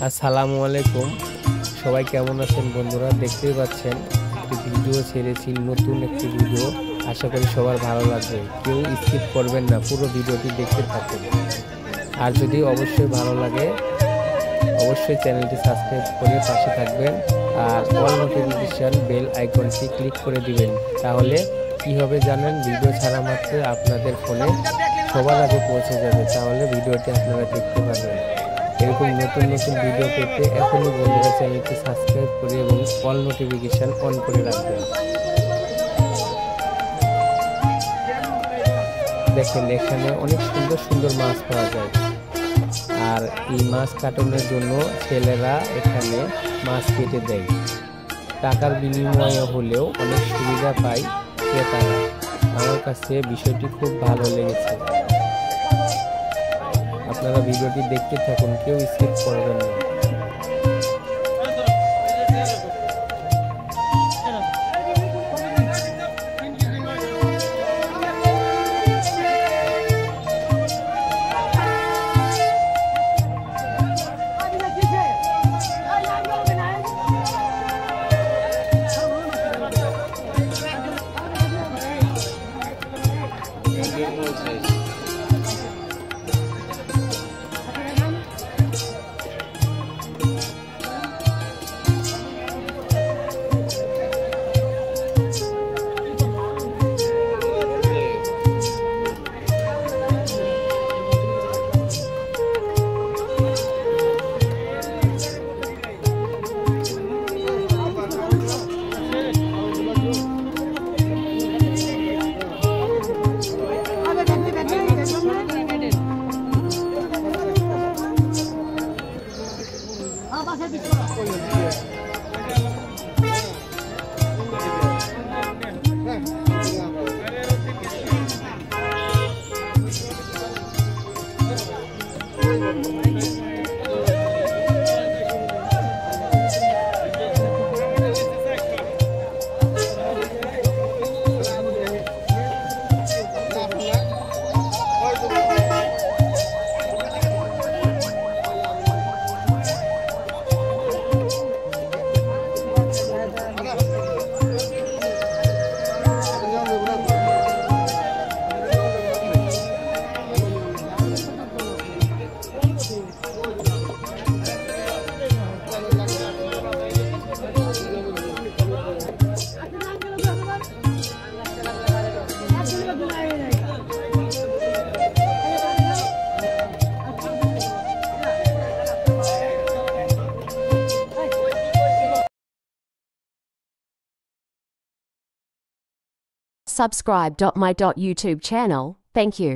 আসসালামু আলাইকুম। সবাই কেমন আছেন বন্ধুরা? দেখতেই পাচ্ছেন একটি ভিডিও ছেড়েছি, নতুন একটি ভিডিও। আশা করি সবার ভালো লাগবে। কেউ স্কিপ করবেন না, পুরো ভিডিওটি দেখতে থাকুন। আর যদি অবশ্যই ভালো লাগে অবশ্যই চ্যানেলটি সাবস্ক্রাইব করে পাশে থাকবেন আর অল নোটিফিকেশন বেল আইকনটি ক্লিক করে দিবেন। তাহলে কি হবে জানেন, ভিডিও ছাড়া মাত্র আপনাদের ফোনে সবার আগে পৌঁছে যাবে। তাহলে ভিডিওটি আপনারা দেখতে পাবেন। এরকম নতুন নতুন ভিডিও পেতে এখনই বন্ধুরা চ্যানেলটি সাবস্ক্রাইব করে এবং অল নোটিফিকেশন অন করে রাখবেন। দেখেন এখানে অনেক সুন্দর সুন্দর মাছ পাওয়া যায়। আর এই মাছ কাটানোর জন্য ছেলেরা এখানে মাছ কেটে দেয়। টাকার বিনিময়ে হলেও অনেক সুবিধা পায় ক্রেতারা। আমার কাছে বিষয়টি খুব ভালো লেগেছে। আপনারা ভিডিওটি দেখতে থাকুন, কেউ স্কিপ করবেন না। Subscribe.my.youtube channel. Thank you.